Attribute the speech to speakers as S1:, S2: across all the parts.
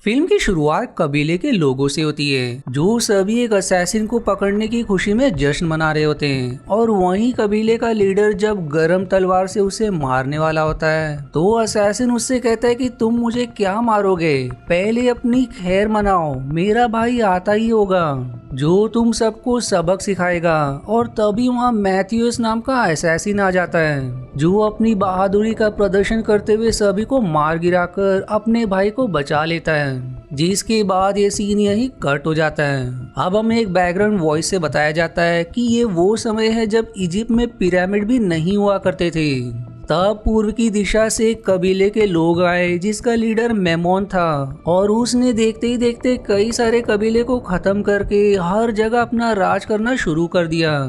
S1: Film की शुरुआत कबीले के लोगों से होती है जो सभी एक असैसिन को पकड़ने की खुशी में जश्न मना रहे होते हैं। और वहीं कबीले का लीडर जब गरम तलवार से उसे मारने वाला होता है तो असैसिन उससे कहता है कि तुम मुझे क्या मारोगे, पहले अपनी खैर मनाओ, मेरा भाई आता ही होगा जो तुम सबको सबक सिखाएगा। और तभी वहाँ मैथ्यूस नाम का असैसिन आ जाता है जो अपनी बहादुरी का प्रदर्शन करते हुए सभी को मार गिराकर अपने भाई को बचा लेता है। जिसके बाद ये सीन यही कट हो जाता है। अब हमें एक बैकग्राउंड वॉइस से बताया जाता है कि ये वो समय है जब इजिप्ट में पिरामिड भी नहीं हुआ करते थे। तब पूर्व की दिशा से एक कबीले के लोग आए जिसका लीडर मेमोन था और उसने देखते ही देखते कई सारे कबीले को खत्म करके हर जगह अपना राज करना शुरू कर दिया,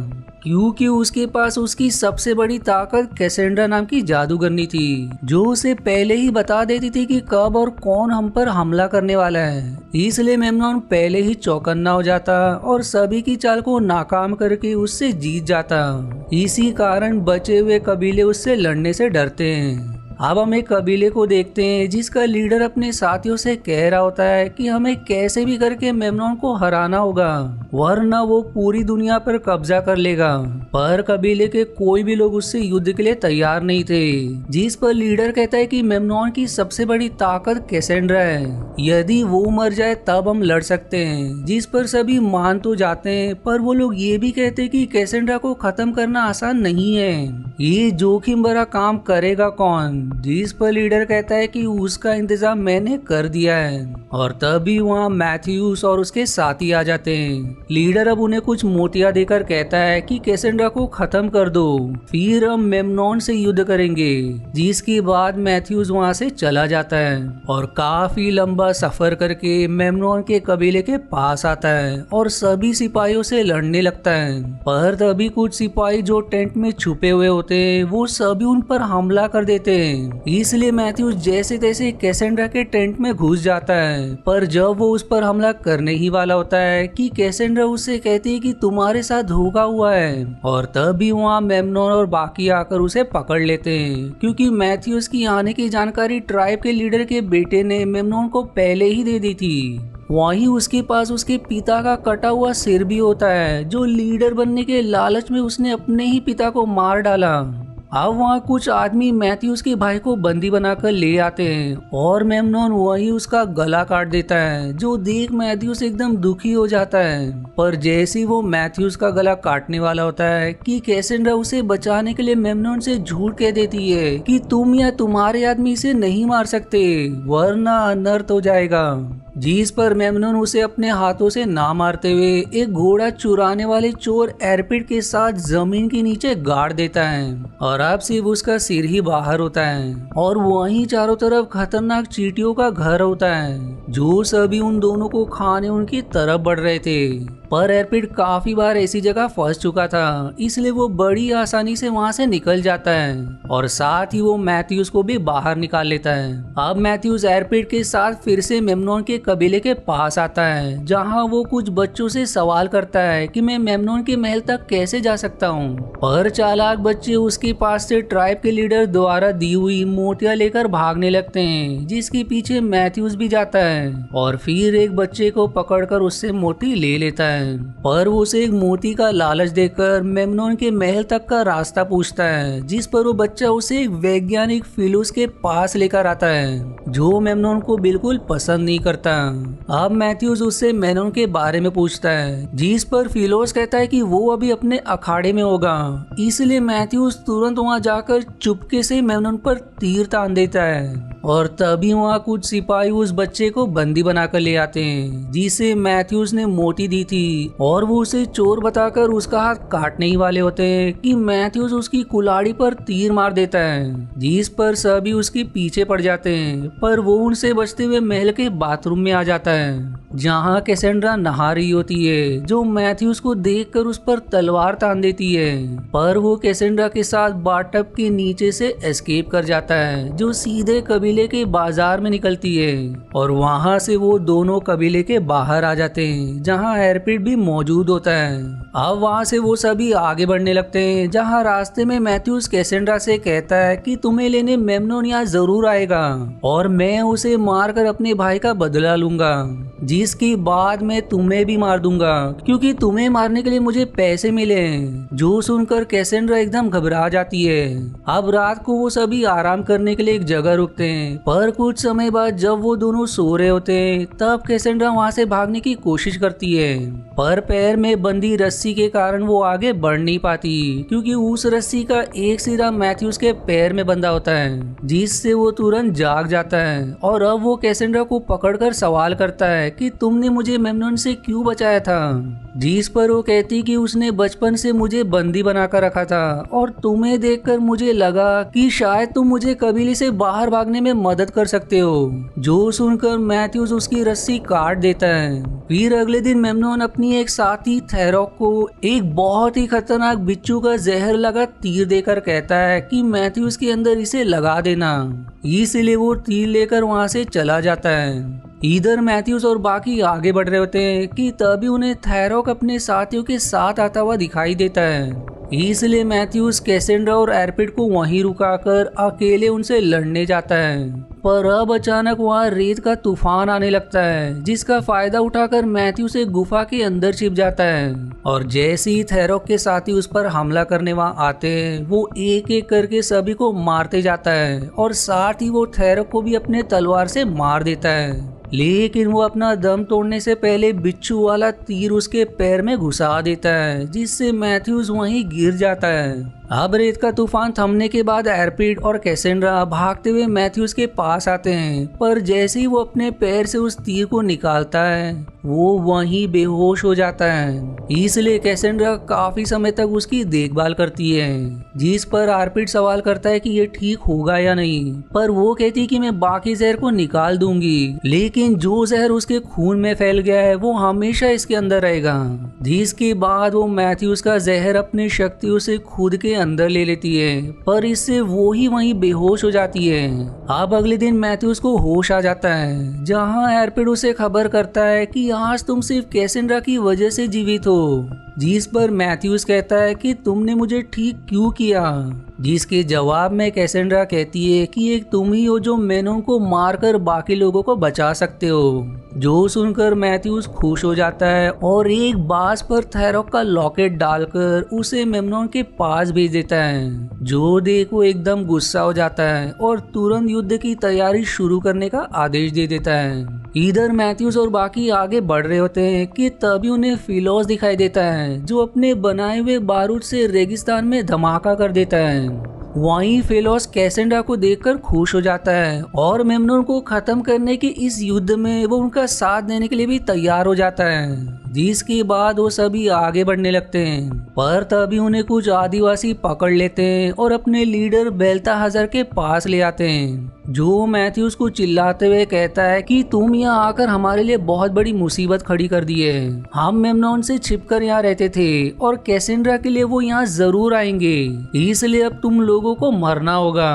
S1: क्योंकि उसके पास उसकी सबसे बड़ी ताकत कैसेंड्रा नाम की जादूगरनी थी जो उसे पहले ही बता देती थी कि कब और कौन हम पर हमला करने वाला है। इसलिए मेमनॉन पहले ही चौकन्ना हो जाता और सभी की चाल को नाकाम करके उससे जीत जाता। इसी कारण बचे हुए कबीले उससे लड़ने से डरते हैं। अब हम एक कबीले को देखते हैं जिसका लीडर अपने साथियों से कह रहा होता है कि हमें कैसे भी करके मेमनॉन को हराना होगा वरना वो पूरी दुनिया पर कब्जा कर लेगा। पर कबीले के कोई भी लोग उससे युद्ध के लिए तैयार नहीं थे, जिस पर लीडर कहता है कि मेमनॉन की सबसे बड़ी ताकत कैसेंड्रा है, यदि वो मर जाए तब हम लड़ सकते हैं। जिस पर सभी मान तो जाते हैं, पर वो लोग ये भी कहते हैं कि कैसेंड्रा को खत्म करना आसान नहीं है, ये जोखिम भरा काम करेगा कौन। जिस पर लीडर कहता है कि उसका इंतजाम मैंने कर दिया है। और तभी वहाँ मैथ्यूस और उसके साथी आ जाते हैं। लीडर अब उन्हें कुछ मोतियां देकर कहता है कि कैसेंड्रा को खत्म कर दो, फिर हम मेमनॉन से युद्ध करेंगे। जिसके बाद मैथ्यूस वहाँ से चला जाता है और काफी लंबा सफर करके मेमनॉन के कबीले के पास आता है और सभी सिपाहियों से लड़ने लगता है। पर तभी कुछ सिपाही जो टेंट में छुपे हुए होते हैं वो सभी उन पर हमला कर देते हैं। इसलिए मैथ्यूस जैसे तैसे कैसेंड्रा के टेंट में घुस जाता है। पर जब वो उस पर हमला करने ही वाला होता है कि कैसेंड्रा उससे कहती है कि तुम्हारे साथ धोखा हुआ है। और तभी वहाँ मेमनॉन और बाकी आकर उसे पकड़ लेते हैं, क्योंकि मैथ्यूस की आने की जानकारी ट्राइब के लीडर के बेटे ने मेमनॉन को पहले ही दे दी थी। वहीं उसके पास उसके पिता का कटा हुआ सिर भी होता है जो लीडर बनने के लालच में उसने अपने ही पिता को मार डाला। अब वहाँ कुछ आदमी मैथ्यूस के भाई को बंदी बनाकर ले आते हैं और मेमनॉन वही उसका गला काट देता है, जो देख मैथ्यूस एकदम दुखी हो जाता है। पर जैसे ही वो मैथ्यूस का गला काटने वाला होता है कि कैसेंड्रा उसे बचाने के लिए मेमनॉन से झूठ कह देती है कि तुम या तुम्हारे आदमी इसे नहीं मार सकते वरना अनर्थ हो जाएगा। जिस पर मेमनॉन उसे अपने हाथों से ना मारते हुए एक घोड़ा चुराने वाले चोर एरपिड के साथ जमीन के नीचे गाड़ देता है और अब सिर्फ उसका सिर ही बाहर होता है। और वहीं चारों तरफ खतरनाक चींटियों का घर होता है जो सभी उन दोनों को खाने उनकी तरफ बढ़ रहे थे। पर एरपिड काफी बार ऐसी जगह फंस चुका था, इसलिए वो बड़ी आसानी से वहां से निकल जाता है और साथ ही वो मैथ्यूस को भी बाहर निकाल लेता है। अब मैथ्यूस एरपिड के साथ फिर से मेमनॉन के कबीले के पास आता है, जहां वो कुछ बच्चों से सवाल करता है कि मैं मेमनॉन के महल तक कैसे जा सकता हूँ। पर चालाक बच्चे उसके पास से ट्राइब के लीडर द्वारा दी हुई मोतियां लेकर भागने लगते हैं, जिसके पीछे मैथ्यूस भी जाता है और फिर एक बच्चे को पकड़कर उससे मोती ले लेता है। पर वो उसे एक मोती का लालच देकर मेमनॉन के महल तक का रास्ता पूछता है, जिस पर वो बच्चा उसे एक वैज्ञानिक फिलूस के पास लेकर आता है जो मेमनॉन को बिल्कुल पसंद नहीं करता। अब मैथ्यूस उससे मेमनॉन के बारे में पूछता है, जिस पर फिलोस कहता है कि वो अभी अपने अखाड़े में होगा। इसलिए मैथ्यूस तुरंत वहां जाकर चुपके से मेमनॉन पर तीर तान देता है और तभी वहाँ कुछ सिपाही उस बच्चे को बंदी बनाकर ले आते हैं जिसे मैथ्यूस ने मोती दी थी और वो उसे चोर बताकर उसका हाथ काटने ही वाले होते हैं कि मैथ्यूस उसकी कुल्हाड़ी पर तीर मार देता है, जिस पर सभी उसके पीछे पड़ जाते हैं। पर वो उनसे बचते हुए महल के बाथरूम में आ जाता है जहाँ कैसेंड्रा नहा रही होती है, जो मैथ्यूस को देखकर उस पर तलवार तान देती है। पर वो कैसेंड्रा के साथ बाथटब के नीचे से एस्केप कर जाता है, जो सीधे कभी कबीले के बाजार में निकलती है और वहाँ से वो दोनों कबीले के बाहर आ जाते हैं जहाँ एरपिड भी मौजूद होता है। अब वहाँ से वो सभी आगे बढ़ने लगते हैं जहाँ रास्ते में मैथ्यूस कैसेंड्रा से कहता है कि तुम्हें लेने मेमनोन यहाँ जरूर आएगा और मैं उसे मारकर अपने भाई का बदला लूंगा, जिसके बाद मैं तुम्हें भी मार दूंगा क्योंकि तुम्हें मारने के लिए मुझे पैसे मिले। जो सुनकर कैसेंड्रा एकदम घबरा जाती है। अब रात को वो सभी आराम करने के लिए एक जगह रुकते हैं, पर कुछ समय बाद जब वो दोनों सो रहे होते हैं तब कैसेंड्रा वहाँ से भागने की कोशिश करती है, पर पैर में बंधी रस्सी के कारण वो आगे बढ़ नहीं पाती क्योंकि उस रस्सी का एक सिरा मैथ्यूस के पैर में बंधा होता है, जिससे वो तुरंत जाग जाता है। और अब वो कैसेंड्रा को पकड़कर सवाल करता है कि तुमने मुझे मेमनोन से क्यों बचाया था, जिस पर वो कहती कि उसने बचपन से मुझे बंदी बनाकर रखा था और तुम्हें देखकर मुझे लगा कि शायद तुम मुझे कबीले से बाहर भागने में मदद कर सकते हो। जो सुनकर मैथ्यूस उसकी रस्सी काट देता है। फिर अगले दिन मेमनोन अपनी एक साथी थेरोक को एक बहुत ही खतरनाक बिच्छू का जहर लगा तीर देकर कहता है कि मैथ्यूस के अंदर इसे लगा देना। इसलिए वो तीर लेकर वहाँ से चला जाता है। इधर मैथ्यूस और बाकी आगे बढ़ रहे होते हैं कि तभी उन्हें थेरोक अपने साथियों के साथ आता हुआ दिखाई देता है। इसलिए मैथ्यूस कैसेंड्रा और एरपिड को वहीं रुकाकर अकेले उनसे लड़ने जाता है। पर अब अचानक वहाँ रेत का तूफान आने लगता है, जिसका फायदा उठाकर मैथ्यूस एक गुफा के अंदर छिप जाता है। और जैसे ही थेरोक के साथी उस पर हमला करने वहाँ आते हैं, वो एक एक करके सभी को मारते जाता है और साथ ही वो थेरोक को भी अपने तलवार से मार देता है। लेकिन वो अपना दम तोड़ने से पहले बिच्छू वाला तीर उसके पैर में घुसा देता है, जिससे मैथ्यूस वहीं गिर जाता है। अब रेत का तूफान थमने के बाद एरपिड और कैसेंड्रा भागते हुए मैथ्यूस के पास आते हैं, पर जैसे ही वो अपने पैर से उस तीर को निकालता है वो वहीं बेहोश हो जाता है। इसलिए कैसेंड्रा काफी समय तक उसकी देखभाल करती है, जिस पर एरपिड सवाल करता है कि ये ठीक होगा या नहीं, पर वो कहती कि मैं बाकी जहर को निकाल दूंगी, लेकिन जो जहर उसके खून में फैल गया है वो हमेशा इसके अंदर रहेगा। जिसके बाद वो मैथ्यूस का जहर अपनी शक्तियों से खुद के अंदर ले लेती है, पर इससे वो ही वहीं बेहोश हो जाती है। अब अगले दिन मैथ्यूस को होश आ जाता है, जहां एरपिड उसे खबर करता है कि आज तुम सिर्फ कैसेंड्रा की वजह से जीवित हो, जिस पर मैथ्यूस कहता है कि तुमने मुझे ठीक क्यों किया, जिसके जवाब में कैसेंड्रा कहती है कि एक तुम ही हो जो मेमनोन को मारकर बाकी लोगों को बचा सकते हो। जो सुनकर मैथ्यूस खुश हो जाता है और एक बांस पर थेरोक का लॉकेट डालकर उसे मेमनोन के पास भेज देता है। जो देख वो एकदम गुस्सा हो जाता है और तुरंत युद्ध की तैयारी शुरू करने का आदेश दे देता है। इधर मैथ्यूस और बाकी आगे बढ़ रहे होते हैं कि तभी उन्हें फिलोस दिखाई देता है, जो अपने बनाए हुए बारूद से रेगिस्तान में धमाका कर देता है। वहीं फेलोस कैसेंड्रा को देखकर खुश हो जाता है और मेमनोन को खत्म करने के इस युद्ध में वो उनका साथ देने के लिए भी तैयार हो जाता है। जिसके बाद वो सभी आगे बढ़ने लगते हैं, पर तभी उन्हें कुछ आदिवासी पकड़ लेते हैं और अपने लीडर बेल्ताहाज़र के पास ले आते हैं, जो मैथ्यूस को चिल्लाते हुए कहता है कि तुम यहाँ आकर हमारे लिए बहुत बड़ी मुसीबत खड़ी कर दी है। हम मेमनोन से छिपकर यहाँ रहते थे और कैसेंड्रा के लिए वो यहाँ जरूर आएंगे, इसलिए अब तुम लोगों को मरना होगा।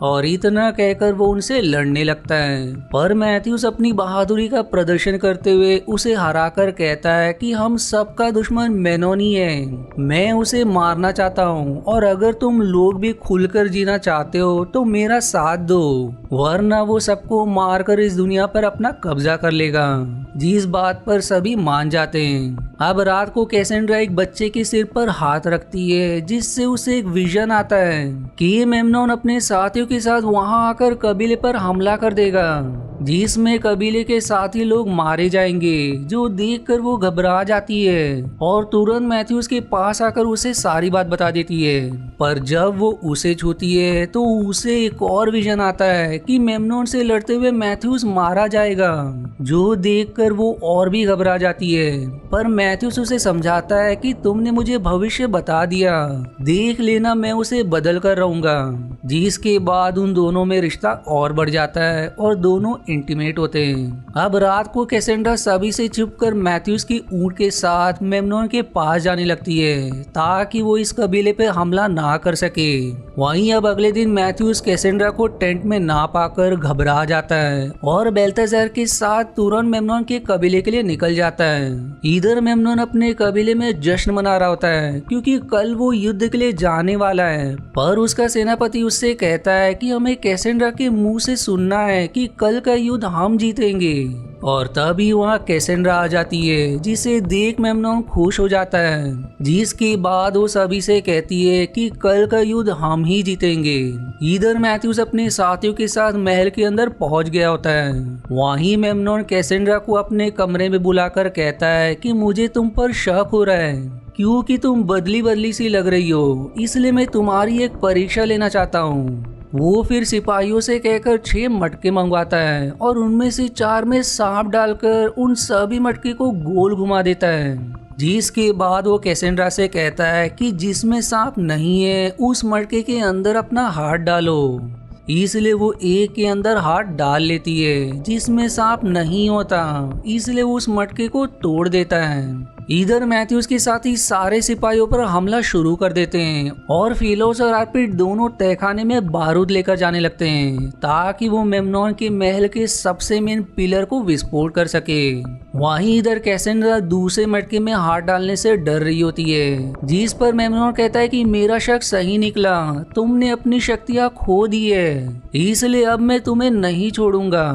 S1: और इतना कहकर वो उनसे लड़ने लगता है, पर मैथ्यूस अपनी बहादुरी का प्रदर्शन करते हुए उसे हराकर कहता है कि हम सबका दुश्मन मेमनोन ही है, मैं उसे मारना चाहता हूँ और अगर तुम लोग भी खुलकर जीना चाहते हो तो मेरा साथ दो, वरना वो सबको मारकर इस दुनिया पर अपना कब्जा कर लेगा। जिस बात पर सभी मान जाते हैं। अब रात को कैसेंड्रा एक बच्चे के सिर पर हाथ रखती है, जिससे उसे एक विजन आता है कि मेमनोन अपने साथियों के साथ वहां आकर कबीले पर हमला कर देगा, जिसमें कबीले के साथी लोग मारे जाएंगे। जो देखकर वो घबरा जाती है और तुरंत मैथ्यूस के पास आकर उसे सारी बात बता देती है। पर जब वो उसे छूती है तो उसे एक और विजन आता है कि मेमनोन से लड़ते हुए मैथ्यूस मारा जाएगा, जो देखकर वो और भी घबरा जाती है। पर मैथ्यूस उसे समझाता है कि तुमने मुझे भविष्य बता दिया, देख लेना मैं उसे बदल कर रहूंगा। जिसके बाद उन दोनों में रिश्ता और बढ़ जाता है और दोनों इंटीमेट होते हैं। अब रात को कैसेंड्रा सभी से छुपकर मैथ्यूज की ऊंट के साथ मेमनोन के पास जाने लगती है ताकि वो इस कबीले पे हमला ना कर सके। वहीं अब अगले दिन मैथ्यूज कैसेंड्रा को टेंट में ना पाकर घबरा जाता है और बेल्थाजार के साथ तुरंत मेमनोन के कबीले के लिए निकल जाता है। इधर मेमनोन अपने कबीले में जश्न मना रहा होता है क्योंकि कल वो युद्ध के लिए जाने वाला है, पर उसका सेनापति उससे कहता है कि हमें कैसेंड्रा के मुंह से सुनना है कि कल का युद्ध हम जीतेंगे। और तभी वहाँ कैसेंड्रा आ जाती है जिसे देख मेमनोन खुश हो जाता है, जिसके बाद वो सभी से कहती है कि कल का युद्ध हम ही जीतेंगे। इधर मैथ्यूज अपने साथियों के साथ महल के अंदर पहुंच गया होता है। वहीं मेमनोन कैसेंड्रा को अपने कमरे में बुलाकर कहता है कि मुझे तुम पर शक हो रहा है क्योंकि तुम बदली बदली सी लग रही हो, इसलिए मैं तुम्हारी एक परीक्षा लेना चाहता हूँ। वो फिर सिपाहियों से कहकर 6 मटके मंगवाता है और उनमें से 4 में सांप डालकर उन सभी मटके को गोल घुमा देता है, जिसके बाद वो कैसेंड्रा से कहता है कि जिसमें सांप नहीं है उस मटके के अंदर अपना हाथ डालो। इसलिए वो एक के अंदर हाथ डाल लेती है जिसमें सांप नहीं होता, इसलिए वो उस मटके को तोड़ देता है। इधर मैथ्यूज के साथ ही सारे सिपाहियों पर हमला शुरू कर देते हैं और फिलोस और आर्पिड दोनों तहखाने में बारूद लेकर जाने लगते हैं ताकि वो मेमनोन के महल के सबसे मेन पिलर को विस्फोट कर सके। वहीं इधर कैसेंड्रा दूसरे मटके में हाथ डालने से डर रही होती है, जिस पर मेमनोन कहता है कि मेरा शक सही निकला, तुमने अपनी शक्तियां खो दी है, इसलिए अब मैं तुम्हें नहीं छोड़ूंगा।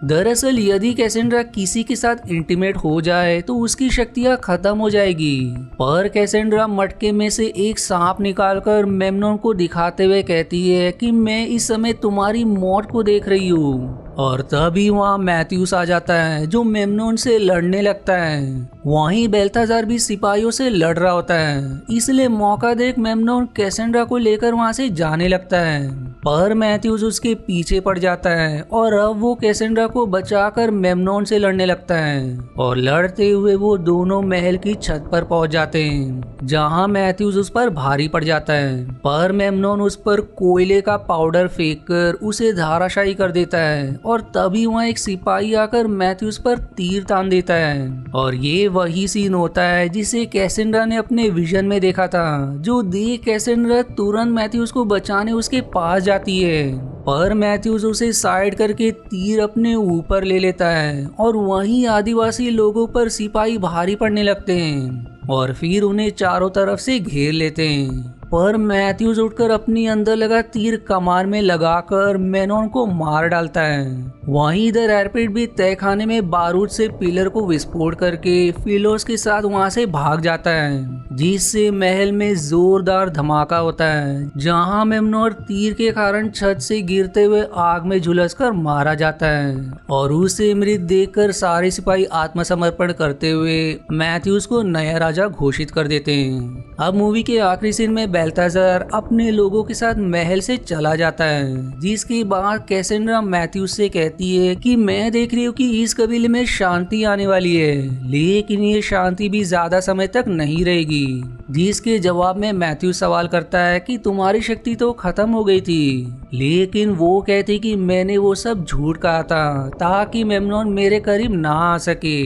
S1: दरअसल यदि कैसेंड्रा किसी के साथ इंटीमेट हो जाए तो उसकी शक्तियां खत्म हो जाएगी, पर कैसेंड्रा मटके में से एक सांप निकालकर मेमनोन को दिखाते हुए कहती है कि मैं इस समय तुम्हारी मौत को देख रही हूँ। और तभी वहाँ मैथ्यूस आ जाता है जो मेमनोन से लड़ने लगता है। वहीं बेल्थाजार भी सिपाहियों से लड़ रहा होता है, इसलिए मौका देख मेमनोन कैसेंड्रा को लेकर वहाँ से जाने लगता है, पर मैथ्यूस उसके पीछे पड़ जाता है और अब वो कैसेंड्रा को बचाकर मेमनोन से लड़ने लगता है। और लड़ते हुए वो दोनों महल की छत पर पहुंच जाते हैं, जहां मैथ्यूस उस पर भारी पड़ जाता है, पर मेमनोन उस पर कोयले का पाउडर फेंककर उसे धाराशायी कर देता है। और तभी वहाँ एक सिपाही आकर मैथ्यूस पर तीर तान देता है। और ये वही सीन होता है जिसे कैसेंड्रा ने अपने विजन में देखा था, जो देख कैसेंड्रा तुरंत मैथ्यूस को बचाने उसके पास जाती है, पर मैथ्यूस उसे साइड करके तीर अपने ऊपर ले लेता है और वहीं आदिवासी लोगों पर सिपाही भारी पड़ने लगते हैं और फिर उन्हें चारों तरफ से घेर लेते हैं। पर मैथ्यूस उठकर अपनी अंदर लगा तीर कमान में लगाकर मेमनोन को मार डालता है। वहीं इधर आर्पिड भी तहखाने में बारूद से पिलर को विस्फोट करके फिलोस के साथ वहां से भाग जाता है, जिससे महल में जोरदार धमाका होता है, जहां मेमनोन तीर के कारण छत से गिरते हुए आग में झुलसकर मारा जाता है। और उसे मृत देखकर सारे सिपाही आत्मसमर्पण करते हुए मैथ्यूस को नया राजा घोषित कर देते हैं। अब मूवी के आखिरी सीन में बेल्थाजार अपने लोगों के साथ महल से चला जाता है, जिसके बाद कैसेंड्रा मैथ्यूस से कहती है कि मैं देख रही हूँ कि इस कबीले में शांति आने वाली है, लेकिन ये शांति भी ज्यादा समय तक नहीं रहेगी। जिसके जवाब में मैथ्यूस सवाल करता है कि तुम्हारी शक्ति तो खत्म हो गई थी, लेकिन वो कहती कि मैंने वो सब झूठ कहा था ताकि मेमनोन मेरे करीब ना आ सके।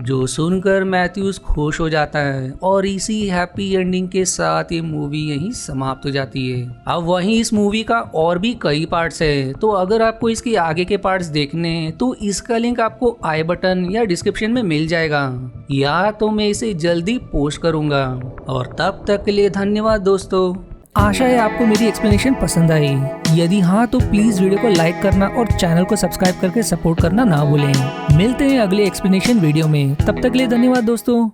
S1: जो सुनकर मैथ्यूस खुश हो जाता है और इसी हैप्पी एंडिंग के साथ ये मूवी यहीं समाप्त हो जाती है। अब वहीं इस मूवी का और भी कई पार्ट्स है, तो अगर आपको इसके आगे के पार्ट्स देखने हैं तो इसका लिंक आपको आई बटन या डिस्क्रिप्शन में मिल जाएगा, या तो मैं इसे जल्दी पोस्ट करूंगा। और तब तक के लिए धन्यवाद दोस्तों। आशा है आपको मेरी एक्सप्लेनेशन पसंद आई। यदि हाँ तो प्लीज वीडियो को लाइक करना और चैनल को सब्सक्राइब करके सपोर्ट करना ना भूलें। मिलते हैं अगले एक्सप्लेनेशन वीडियो में, तब तक के लिए धन्यवाद दोस्तों।